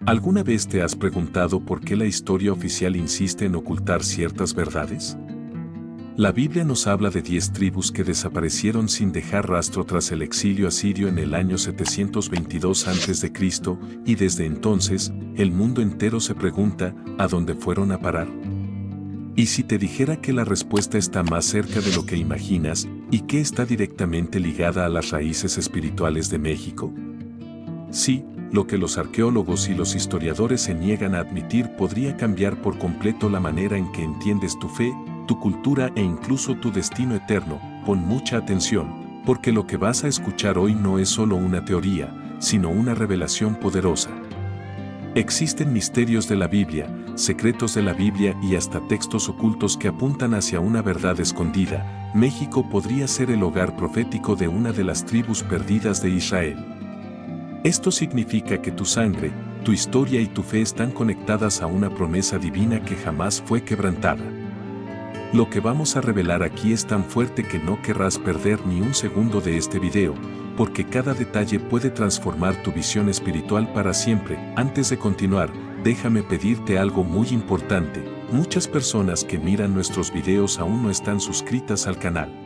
¿Alguna vez te has preguntado por qué la historia oficial insiste en ocultar ciertas verdades? La Biblia nos habla de 10 tribus que desaparecieron sin dejar rastro tras el exilio asirio en el año 722 a.C., y desde entonces, el mundo entero se pregunta, ¿a dónde fueron a parar? ¿Y si te dijera que la respuesta está más cerca de lo que imaginas y que está directamente ligada a las raíces espirituales de México? Sí, lo que los arqueólogos y los historiadores se niegan a admitir podría cambiar por completo la manera en que entiendes tu fe, tu cultura e incluso tu destino eterno. Pon mucha atención, porque lo que vas a escuchar hoy no es solo una teoría, sino una revelación poderosa. Existen misterios de la Biblia, secretos de la Biblia y hasta textos ocultos que apuntan hacia una verdad escondida. México podría ser el hogar profético de una de las tribus perdidas de Israel. Esto significa que tu sangre, tu historia y tu fe están conectadas a una promesa divina que jamás fue quebrantada. Lo que vamos a revelar aquí es tan fuerte que no querrás perder ni un segundo de este video, porque cada detalle puede transformar tu visión espiritual para siempre. Antes de continuar, déjame pedirte algo muy importante. Muchas personas que miran nuestros videos aún no están suscritas al canal.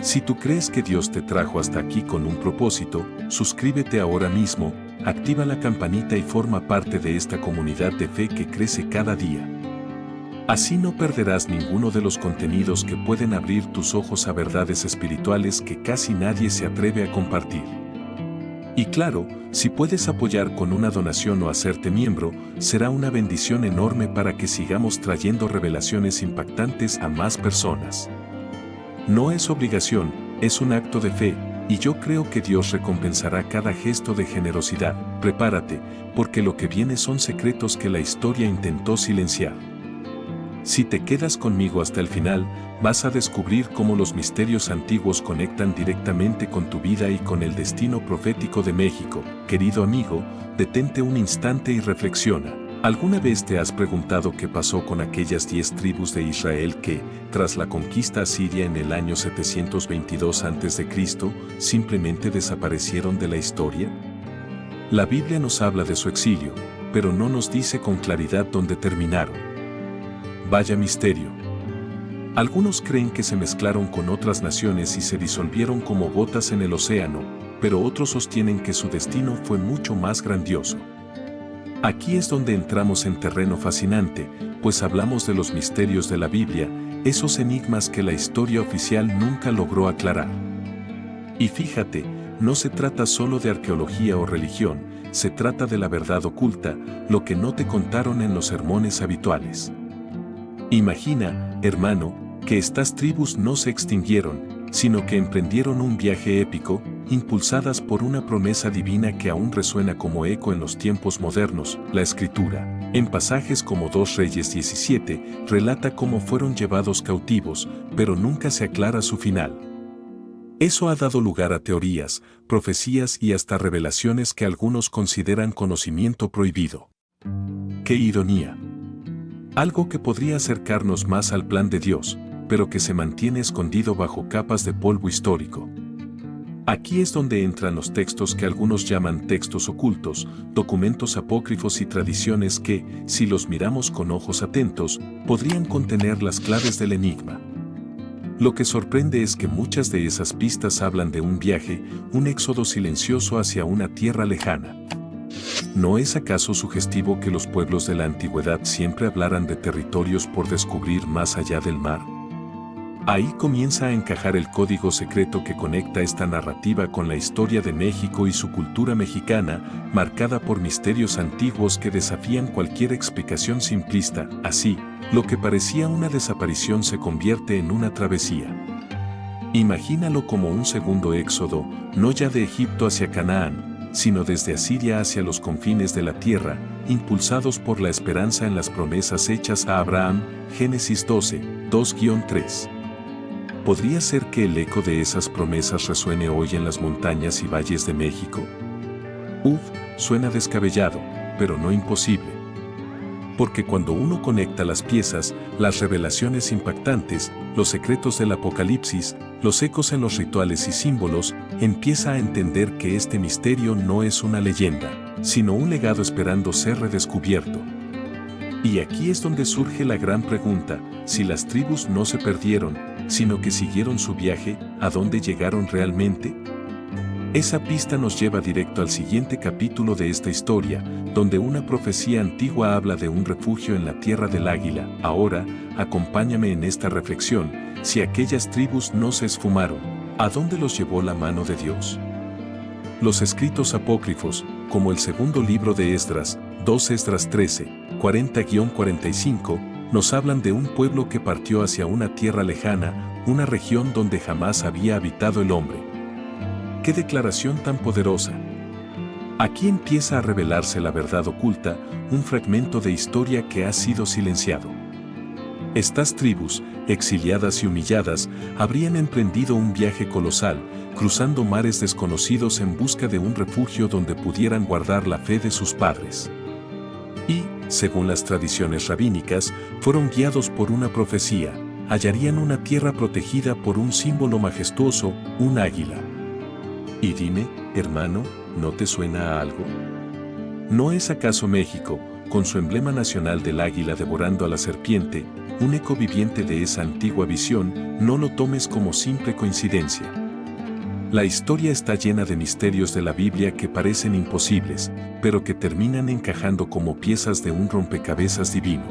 Si tú crees que Dios te trajo hasta aquí con un propósito, suscríbete ahora mismo, activa la campanita y forma parte de esta comunidad de fe que crece cada día. Así no perderás ninguno de los contenidos que pueden abrir tus ojos a verdades espirituales que casi nadie se atreve a compartir. Y claro, si puedes apoyar con una donación o hacerte miembro, será una bendición enorme para que sigamos trayendo revelaciones impactantes a más personas. No es obligación, es un acto de fe, y yo creo que Dios recompensará cada gesto de generosidad. Prepárate, porque lo que viene son secretos que la historia intentó silenciar. Si te quedas conmigo hasta el final, vas a descubrir cómo los misterios antiguos conectan directamente con tu vida y con el destino profético de México. Querido amigo, detente un instante y reflexiona. ¿Alguna vez te has preguntado qué pasó con aquellas 10 tribus de Israel que, tras la conquista asiria en el año 722 a.C., simplemente desaparecieron de la historia? La Biblia nos habla de su exilio, pero no nos dice con claridad dónde terminaron. Vaya misterio. Algunos creen que se mezclaron con otras naciones y se disolvieron como gotas en el océano, pero otros sostienen que su destino fue mucho más grandioso. Aquí es donde entramos en terreno fascinante, pues hablamos de los misterios de la Biblia, esos enigmas que la historia oficial nunca logró aclarar. Y fíjate, no se trata solo de arqueología o religión, se trata de la verdad oculta, lo que no te contaron en los sermones habituales. Imagina, hermano, que estas tribus no se extinguieron, sino que emprendieron un viaje épico, impulsadas por una promesa divina que aún resuena como eco en los tiempos modernos. La Escritura, en pasajes como 2 Reyes 17, relata cómo fueron llevados cautivos, pero nunca se aclara su final. Eso ha dado lugar a teorías, profecías y hasta revelaciones que algunos consideran conocimiento prohibido. ¡Qué ironía! Algo que podría acercarnos más al plan de Dios, pero que se mantiene escondido bajo capas de polvo histórico. Aquí es donde entran los textos que algunos llaman textos ocultos, documentos apócrifos y tradiciones que, si los miramos con ojos atentos, podrían contener las claves del enigma. Lo que sorprende es que muchas de esas pistas hablan de un viaje, un éxodo silencioso hacia una tierra lejana. ¿No es acaso sugestivo que los pueblos de la antigüedad siempre hablaran de territorios por descubrir más allá del mar? Ahí comienza a encajar el código secreto que conecta esta narrativa con la historia de México y su cultura mexicana, marcada por misterios antiguos que desafían cualquier explicación simplista. Así, lo que parecía una desaparición se convierte en una travesía. Imagínalo como un segundo éxodo, no ya de Egipto hacia Canaán, sino desde Asiria hacia los confines de la tierra, impulsados por la esperanza en las promesas hechas a Abraham. Génesis 12, 2-3. ¿Podría ser que el eco de esas promesas resuene hoy en las montañas y valles de México? Suena descabellado, pero no imposible. Porque cuando uno conecta las piezas, las revelaciones impactantes, los secretos del Apocalipsis, los ecos en los rituales y símbolos, empieza a entender que este misterio no es una leyenda, sino un legado esperando ser redescubierto. Y aquí es donde surge la gran pregunta: si las tribus no se perdieron, sino que siguieron su viaje, ¿a dónde llegaron realmente? Esa pista nos lleva directo al siguiente capítulo de esta historia, donde una profecía antigua habla de un refugio en la tierra del águila. Ahora, acompáñame en esta reflexión: si aquellas tribus no se esfumaron, ¿a dónde los llevó la mano de Dios? Los escritos apócrifos, como el segundo libro de Esdras, 2 Esdras 13, 40-45, nos hablan de un pueblo que partió hacia una tierra lejana, una región donde jamás había habitado el hombre. ¡Qué declaración tan poderosa! Aquí empieza a revelarse la verdad oculta, un fragmento de historia que ha sido silenciado. Estas tribus, exiliadas y humilladas, habrían emprendido un viaje colosal, cruzando mares desconocidos en busca de un refugio donde pudieran guardar la fe de sus padres. Y, según las tradiciones rabínicas, fueron guiados por una profecía: hallarían una tierra protegida por un símbolo majestuoso, un águila. Y dime, hermano, ¿no te suena a algo? ¿No es acaso México, con su emblema nacional del águila devorando a la serpiente, un eco viviente de esa antigua visión? No lo tomes como simple coincidencia. La historia está llena de misterios de la Biblia que parecen imposibles, pero que terminan encajando como piezas de un rompecabezas divino.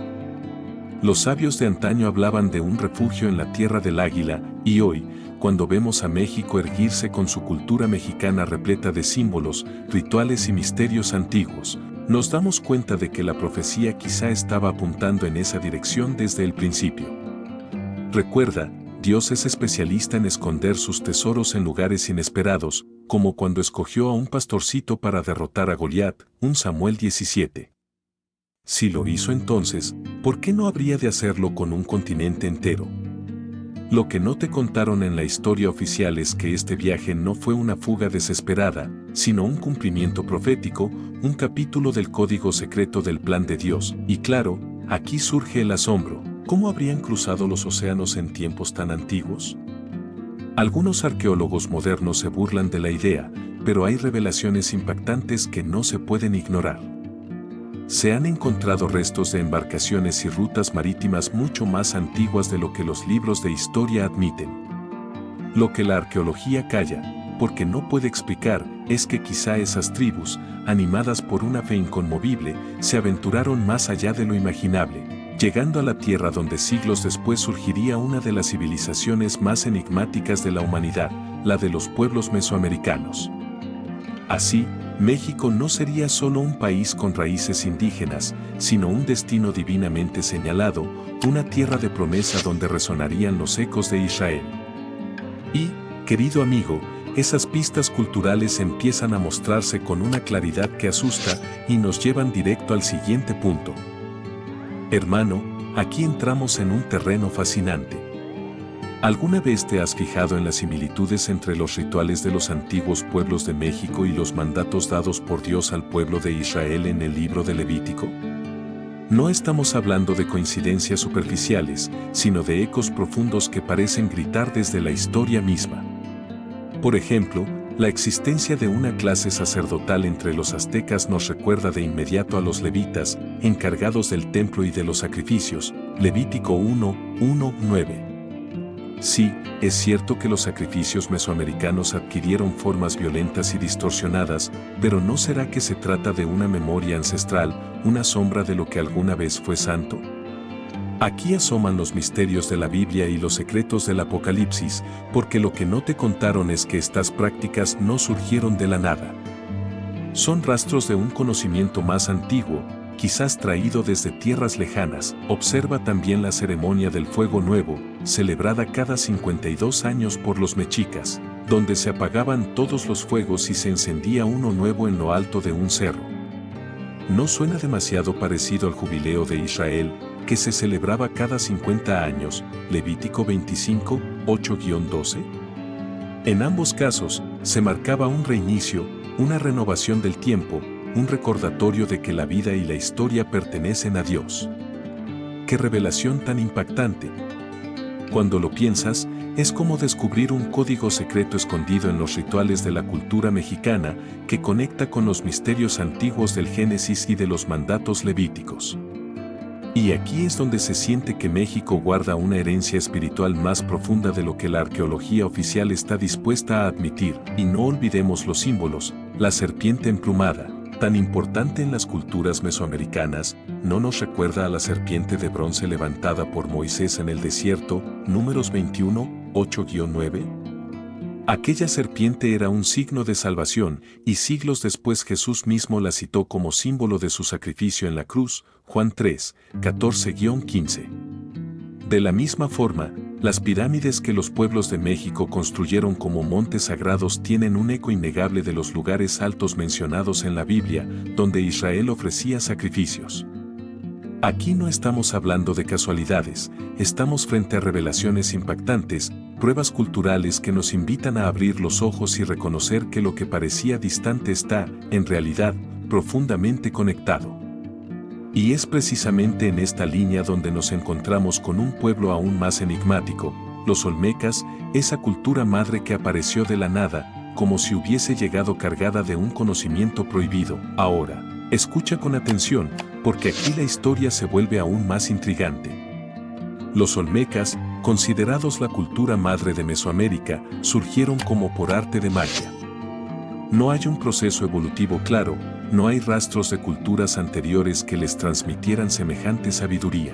Los sabios de antaño hablaban de un refugio en la tierra del águila, y hoy, cuando vemos a México erguirse con su cultura mexicana repleta de símbolos, rituales y misterios antiguos, nos damos cuenta de que la profecía quizá estaba apuntando en esa dirección desde el principio. Recuerda, Dios es especialista en esconder sus tesoros en lugares inesperados, como cuando escogió a un pastorcito para derrotar a Goliat, 1 Samuel 17. Si lo hizo entonces, ¿por qué no habría de hacerlo con un continente entero? Lo que no te contaron en la historia oficial es que este viaje no fue una fuga desesperada, sino un cumplimiento profético, un capítulo del código secreto del plan de Dios. Y claro, aquí surge el asombro: ¿cómo habrían cruzado los océanos en tiempos tan antiguos? Algunos arqueólogos modernos se burlan de la idea, pero hay revelaciones impactantes que no se pueden ignorar. Se han encontrado restos de embarcaciones y rutas marítimas mucho más antiguas de lo que los libros de historia admiten. Lo que la arqueología calla, porque no puede explicar, es que quizá esas tribus, animadas por una fe inconmovible, se aventuraron más allá de lo imaginable, llegando a la tierra donde siglos después surgiría una de las civilizaciones más enigmáticas de la humanidad, la de los pueblos mesoamericanos. Así, México no sería solo un país con raíces indígenas, sino un destino divinamente señalado, una tierra de promesa donde resonarían los ecos de Israel. Y, querido amigo, esas pistas culturales empiezan a mostrarse con una claridad que asusta y nos llevan directo al siguiente punto. Hermano, aquí entramos en un terreno fascinante. ¿Alguna vez te has fijado en las similitudes entre los rituales de los antiguos pueblos de México y los mandatos dados por Dios al pueblo de Israel en el libro de Levítico? No estamos hablando de coincidencias superficiales, sino de ecos profundos que parecen gritar desde la historia misma. Por ejemplo, la existencia de una clase sacerdotal entre los aztecas nos recuerda de inmediato a los levitas, encargados del templo y de los sacrificios, Levítico 1:1-9. Sí, es cierto que los sacrificios mesoamericanos adquirieron formas violentas y distorsionadas, pero ¿no será que se trata de una memoria ancestral, una sombra de lo que alguna vez fue santo? Aquí asoman los misterios de la Biblia y los secretos del Apocalipsis, porque lo que no te contaron es que estas prácticas no surgieron de la nada. Son rastros de un conocimiento más antiguo, quizás traído desde tierras lejanas. Observa también la ceremonia del fuego nuevo, celebrada cada 52 años por los mexicas, donde se apagaban todos los fuegos y se encendía uno nuevo en lo alto de un cerro. ¿No suena demasiado parecido al jubileo de Israel, que se celebraba cada 50 años, Levítico 25, 8-12? En ambos casos, se marcaba un reinicio, una renovación del tiempo, un recordatorio de que la vida y la historia pertenecen a Dios. ¡Qué revelación tan impactante! Cuando lo piensas, Es como descubrir un código secreto escondido en los rituales de la cultura mexicana que conecta con los misterios antiguos del Génesis y de los mandatos levíticos. Y aquí es donde se siente que México guarda una herencia espiritual más profunda de lo que la arqueología oficial está dispuesta a admitir. Y no olvidemos los símbolos. La serpiente emplumada, tan importante en las culturas mesoamericanas, ¿no nos recuerda a la serpiente de bronce levantada por Moisés en el desierto, Números 21, 8-9? Aquella serpiente era un signo de salvación, y siglos después Jesús mismo la citó como símbolo de su sacrificio en la cruz, Juan 3, 14-15. De la misma forma, las pirámides que los pueblos de México construyeron como montes sagrados tienen un eco innegable de los lugares altos mencionados en la Biblia, donde Israel ofrecía sacrificios. Aquí no estamos hablando de casualidades, estamos frente a revelaciones impactantes, pruebas culturales que nos invitan a abrir los ojos y reconocer que lo que parecía distante está, en realidad, profundamente conectado. Y es precisamente en esta línea donde nos encontramos con un pueblo aún más enigmático, los olmecas, esa cultura madre que apareció de la nada, como si hubiese llegado cargada de un conocimiento prohibido. Ahora, escucha con atención, porque aquí la historia se vuelve aún más intrigante. Los olmecas, considerados la cultura madre de Mesoamérica, surgieron como por arte de magia. No hay un proceso evolutivo claro, no hay rastros de culturas anteriores que les transmitieran semejante sabiduría.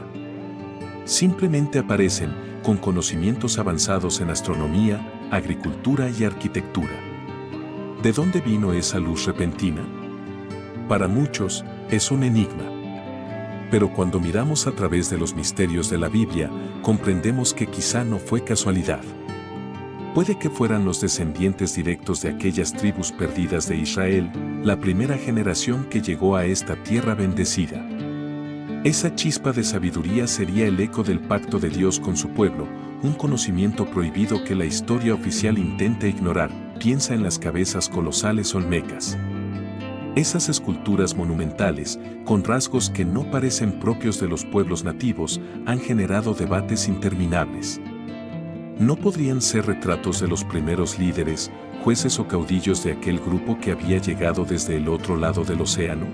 Simplemente aparecen, con conocimientos avanzados en astronomía, agricultura y arquitectura. ¿De dónde vino esa luz repentina? Para muchos, es un enigma. Pero cuando miramos a través de los misterios de la Biblia, comprendemos que quizá no fue casualidad. Puede que fueran los descendientes directos de aquellas tribus perdidas de Israel, la primera generación que llegó a esta tierra bendecida. Esa chispa de sabiduría sería el eco del pacto de Dios con su pueblo, un conocimiento prohibido que la historia oficial intenta ignorar. Piensa en las cabezas colosales olmecas. Esas esculturas monumentales, con rasgos que no parecen propios de los pueblos nativos, han generado debates interminables. ¿No podrían ser retratos de los primeros líderes, jueces o caudillos de aquel grupo que había llegado desde el otro lado del océano?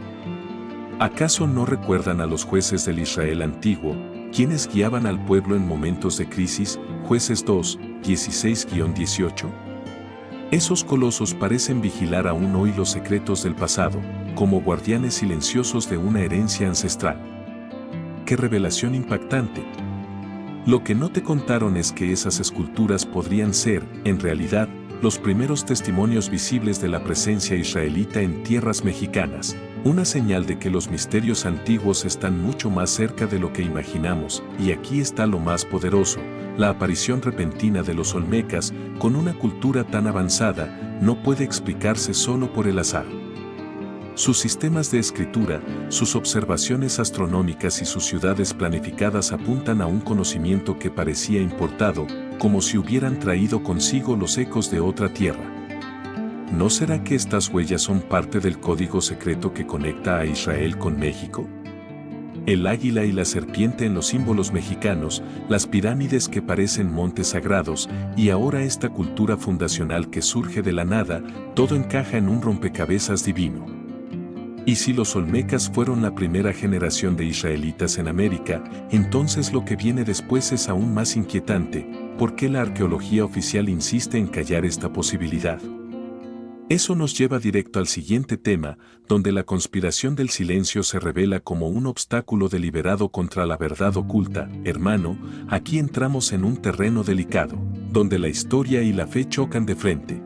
¿Acaso no recuerdan a los jueces del Israel antiguo, quienes guiaban al pueblo en momentos de crisis? Jueces 2, 16-18. Esos colosos parecen vigilar aún hoy los secretos del pasado, como guardianes silenciosos de una herencia ancestral. ¡Qué revelación impactante! Lo que no te contaron es que esas esculturas podrían ser, en realidad, los primeros testimonios visibles de la presencia israelita en tierras mexicanas, una señal de que los misterios antiguos están mucho más cerca de lo que imaginamos. Y aquí está lo más poderoso, la aparición repentina de los olmecas, con una cultura tan avanzada, no puede explicarse solo por el azar. Sus sistemas de escritura, sus observaciones astronómicas y sus ciudades planificadas apuntan a un conocimiento que parecía importado, como si hubieran traído consigo los ecos de otra tierra. ¿No será que estas huellas son parte del código secreto que conecta a Israel con México? El águila y la serpiente en los símbolos mexicanos, las pirámides que parecen montes sagrados, y ahora esta cultura fundacional que surge de la nada, todo encaja en un rompecabezas divino. Y si los olmecas fueron la primera generación de israelitas en América, entonces lo que viene después es aún más inquietante. ¿Por qué la arqueología oficial insiste en callar esta posibilidad? Eso nos lleva directo al siguiente tema, donde la conspiración del silencio se revela como un obstáculo deliberado contra la verdad oculta. Hermano, aquí entramos en un terreno delicado, donde la historia y la fe chocan de frente.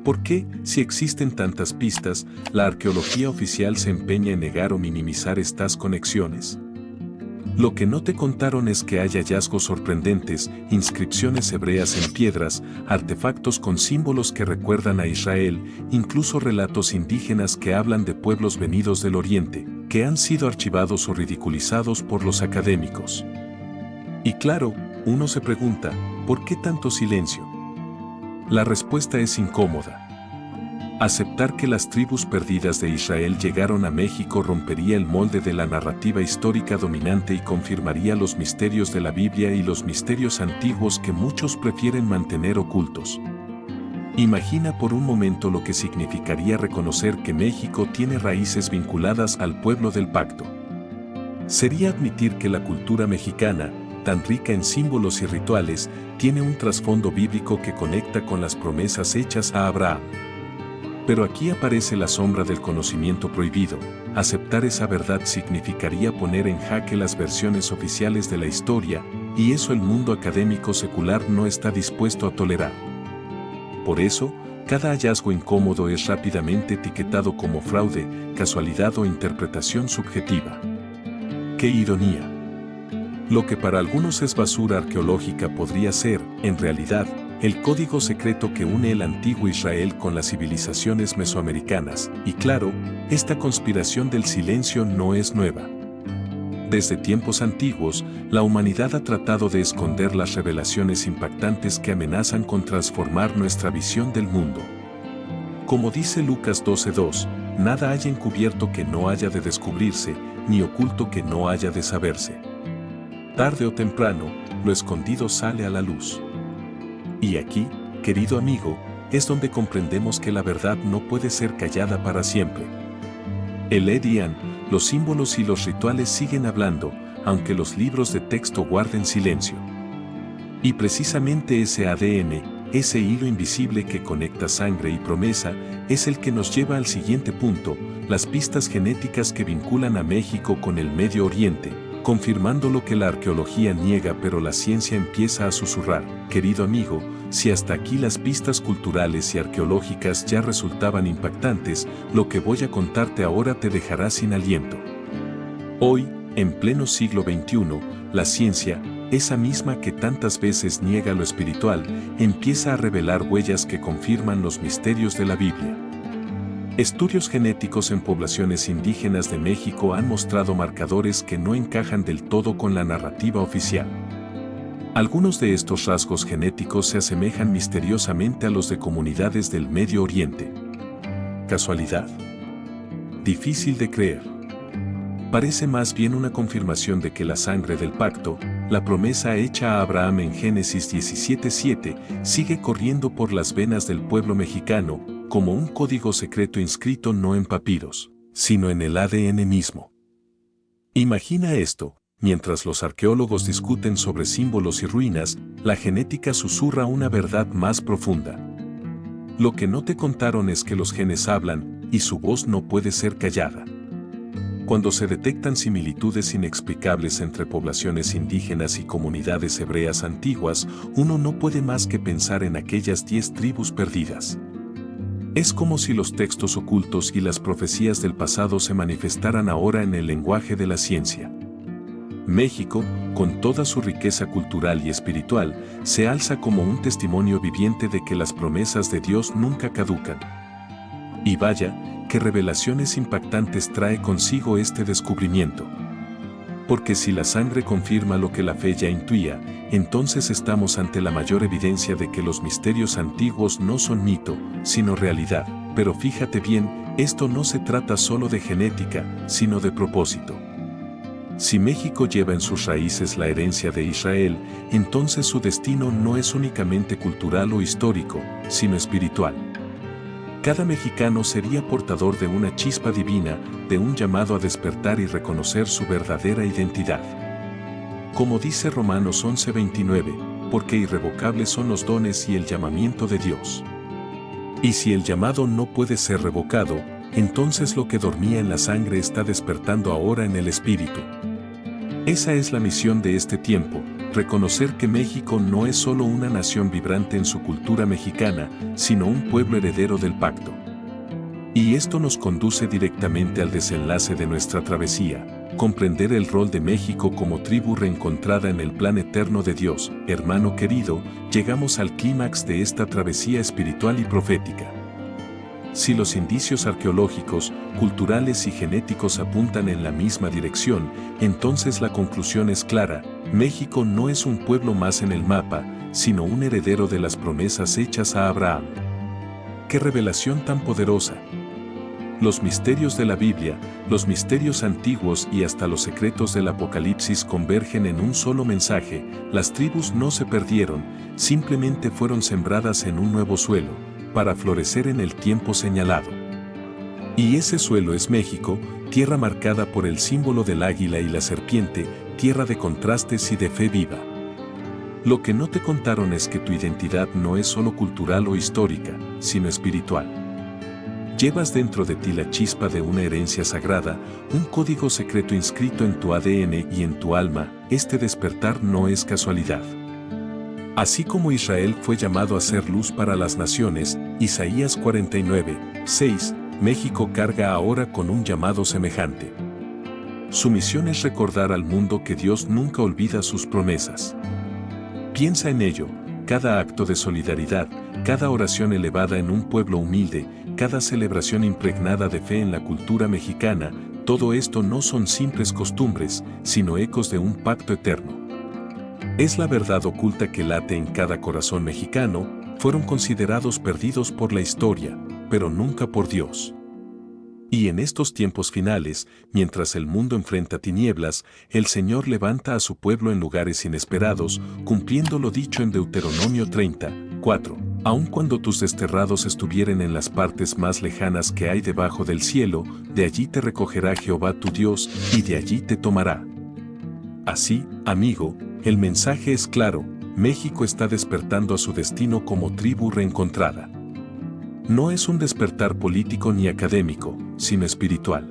¿Por qué, si existen tantas pistas, la arqueología oficial se empeña en negar o minimizar estas conexiones? Lo que no te contaron es que hay hallazgos sorprendentes, inscripciones hebreas en piedras, artefactos con símbolos que recuerdan a Israel, incluso relatos indígenas que hablan de pueblos venidos del Oriente, que han sido archivados o ridiculizados por los académicos. Y claro, uno se pregunta, ¿por qué tanto silencio? La respuesta es incómoda. Aceptar que las tribus perdidas de Israel llegaron a México rompería el molde de la narrativa histórica dominante y confirmaría los misterios de la Biblia y los misterios antiguos que muchos prefieren mantener ocultos. Imagina por un momento lo que significaría reconocer que México tiene raíces vinculadas al pueblo del pacto. Sería admitir que la cultura mexicana, tan rica en símbolos y rituales, tiene un trasfondo bíblico que conecta con las promesas hechas a Abraham. Pero aquí aparece la sombra del conocimiento prohibido. Aceptar esa verdad significaría poner en jaque las versiones oficiales de la historia, y eso el mundo académico secular no está dispuesto a tolerar. Por eso, cada hallazgo incómodo es rápidamente etiquetado como fraude, casualidad o interpretación subjetiva. ¡Qué ironía! Lo que para algunos es basura arqueológica podría ser, en realidad, el código secreto que une el antiguo Israel con las civilizaciones mesoamericanas, y claro, esta conspiración del silencio no es nueva. Desde tiempos antiguos, la humanidad ha tratado de esconder las revelaciones impactantes que amenazan con transformar nuestra visión del mundo. Como dice Lucas 12:2, nada hay encubierto que no haya de descubrirse, ni oculto que no haya de saberse. Tarde o temprano, lo escondido sale a la luz. Y aquí, querido amigo, es donde comprendemos que la verdad no puede ser callada para siempre. El Edian, los símbolos y los rituales siguen hablando, aunque los libros de texto guarden silencio. Y precisamente ese ADN, ese hilo invisible que conecta sangre y promesa, es el que nos lleva al siguiente punto, las pistas genéticas que vinculan a México con el Medio Oriente, confirmando lo que la arqueología niega pero la ciencia empieza a susurrar. Querido amigo, si hasta aquí las pistas culturales y arqueológicas ya resultaban impactantes, lo que voy a contarte ahora te dejará sin aliento. Hoy, en pleno siglo XXI, la ciencia, esa misma que tantas veces niega lo espiritual, empieza a revelar huellas que confirman los misterios de la Biblia. Estudios genéticos en poblaciones indígenas de México han mostrado marcadores que no encajan del todo con la narrativa oficial. Algunos de estos rasgos genéticos se asemejan misteriosamente a los de comunidades del Medio Oriente. ¿Casualidad? Difícil de creer. Parece más bien una confirmación de que la sangre del pacto, la promesa hecha a Abraham en Génesis 17:7, sigue corriendo por las venas del pueblo mexicano, como un código secreto inscrito no en papiros, sino en el ADN mismo. Imagina esto, mientras los arqueólogos discuten sobre símbolos y ruinas, la genética susurra una verdad más profunda. Lo que no te contaron es que los genes hablan, y su voz no puede ser callada. Cuando se detectan similitudes inexplicables entre poblaciones indígenas y comunidades hebreas antiguas, uno no puede más que pensar en aquellas 10 tribus perdidas. Es como si los textos ocultos y las profecías del pasado se manifestaran ahora en el lenguaje de la ciencia. México, con toda su riqueza cultural y espiritual, se alza como un testimonio viviente de que las promesas de Dios nunca caducan. Y vaya, qué revelaciones impactantes trae consigo este descubrimiento. Porque si la sangre confirma lo que la fe ya intuía, entonces estamos ante la mayor evidencia de que los misterios antiguos no son mito, sino realidad. Pero fíjate bien, esto no se trata solo de genética, sino de propósito. Si México lleva en sus raíces la herencia de Israel, entonces su destino no es únicamente cultural o histórico, sino espiritual. Cada mexicano sería portador de una chispa divina, de un llamado a despertar y reconocer su verdadera identidad. Como dice Romanos 11:29, porque irrevocables son los dones y el llamamiento de Dios. Y si el llamado no puede ser revocado, entonces lo que dormía en la sangre está despertando ahora en el espíritu. Esa es la misión de este tiempo, reconocer que México no es solo una nación vibrante en su cultura mexicana, sino un pueblo heredero del pacto. Y esto nos conduce directamente al desenlace de nuestra travesía, comprender el rol de México como tribu reencontrada en el plan eterno de Dios. Hermano querido, llegamos al clímax de esta travesía espiritual y profética. Si los indicios arqueológicos, culturales y genéticos apuntan en la misma dirección, entonces la conclusión es clara: México no es un pueblo más en el mapa, sino un heredero de las promesas hechas a Abraham. ¡Qué revelación tan poderosa! Los misterios de la Biblia, los misterios antiguos y hasta los secretos del Apocalipsis convergen en un solo mensaje: las tribus no se perdieron, simplemente fueron sembradas en un nuevo suelo, para florecer en el tiempo señalado. Y ese suelo es México, tierra marcada por el símbolo del águila y la serpiente, tierra de contrastes y de fe viva. Lo que no te contaron es que tu identidad no es solo cultural o histórica, sino espiritual. Llevas dentro de ti la chispa de una herencia sagrada, un código secreto inscrito en tu ADN y en tu alma. Este despertar no es casualidad. Así como Israel fue llamado a ser luz para las naciones, Isaías 49, 6, México carga ahora con un llamado semejante. Su misión es recordar al mundo que Dios nunca olvida sus promesas. Piensa en ello: cada acto de solidaridad, cada oración elevada en un pueblo humilde, cada celebración impregnada de fe en la cultura mexicana, todo esto no son simples costumbres, sino ecos de un pacto eterno. Es la verdad oculta que late en cada corazón mexicano. Fueron considerados perdidos por la historia, pero nunca por Dios. Y en estos tiempos finales, mientras el mundo enfrenta tinieblas, el Señor levanta a su pueblo en lugares inesperados, cumpliendo lo dicho en Deuteronomio 30, 4. Aun cuando tus desterrados estuvieren en las partes más lejanas que hay debajo del cielo, de allí te recogerá Jehová tu Dios, y de allí te tomará. Así, amigo, el mensaje es claro: México está despertando a su destino como tribu reencontrada. No es un despertar político ni académico, sino espiritual.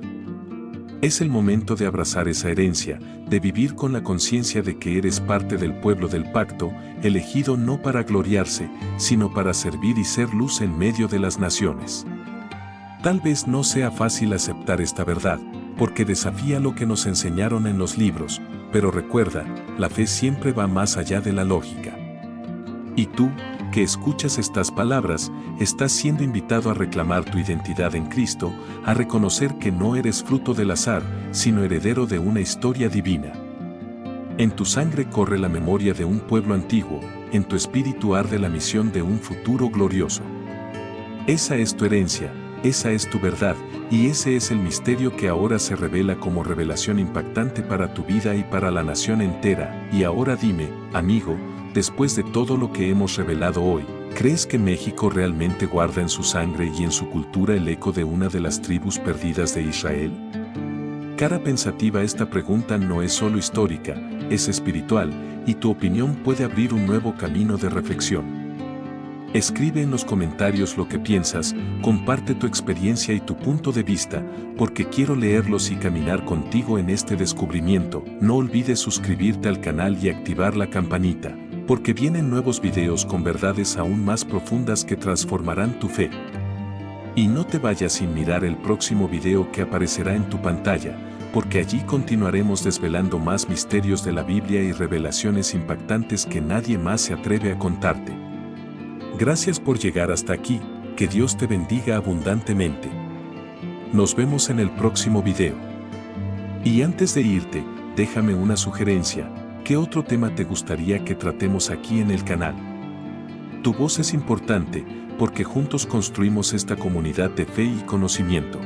Es el momento de abrazar esa herencia, de vivir con la conciencia de que eres parte del pueblo del pacto, elegido no para gloriarse, sino para servir y ser luz en medio de las naciones. Tal vez no sea fácil aceptar esta verdad, porque desafía lo que nos enseñaron en los libros, pero recuerda, la fe siempre va más allá de la lógica. Y tú, que escuchas estas palabras, estás siendo invitado a reclamar tu identidad en Cristo, a reconocer que no eres fruto del azar, sino heredero de una historia divina. En tu sangre corre la memoria de un pueblo antiguo, en tu espíritu arde la misión de un futuro glorioso. Esa es tu herencia, esa es tu verdad, y ese es el misterio que ahora se revela como revelación impactante para tu vida y para la nación entera. Y ahora dime, amigo, después de todo lo que hemos revelado hoy, ¿crees que México realmente guarda en su sangre y en su cultura el eco de una de las tribus perdidas de Israel? Cara pensativa, esta pregunta no es solo histórica, es espiritual, y tu opinión puede abrir un nuevo camino de reflexión. Escribe en los comentarios lo que piensas, comparte tu experiencia y tu punto de vista, porque quiero leerlos y caminar contigo en este descubrimiento. No olvides suscribirte al canal y activar la campanita, porque vienen nuevos videos con verdades aún más profundas que transformarán tu fe. Y no te vayas sin mirar el próximo video que aparecerá en tu pantalla, porque allí continuaremos desvelando más misterios de la Biblia y revelaciones impactantes que nadie más se atreve a contarte. Gracias por llegar hasta aquí, que Dios te bendiga abundantemente. Nos vemos en el próximo video. Y antes de irte, déjame una sugerencia: ¿qué otro tema te gustaría que tratemos aquí en el canal? Tu voz es importante, porque juntos construimos esta comunidad de fe y conocimiento.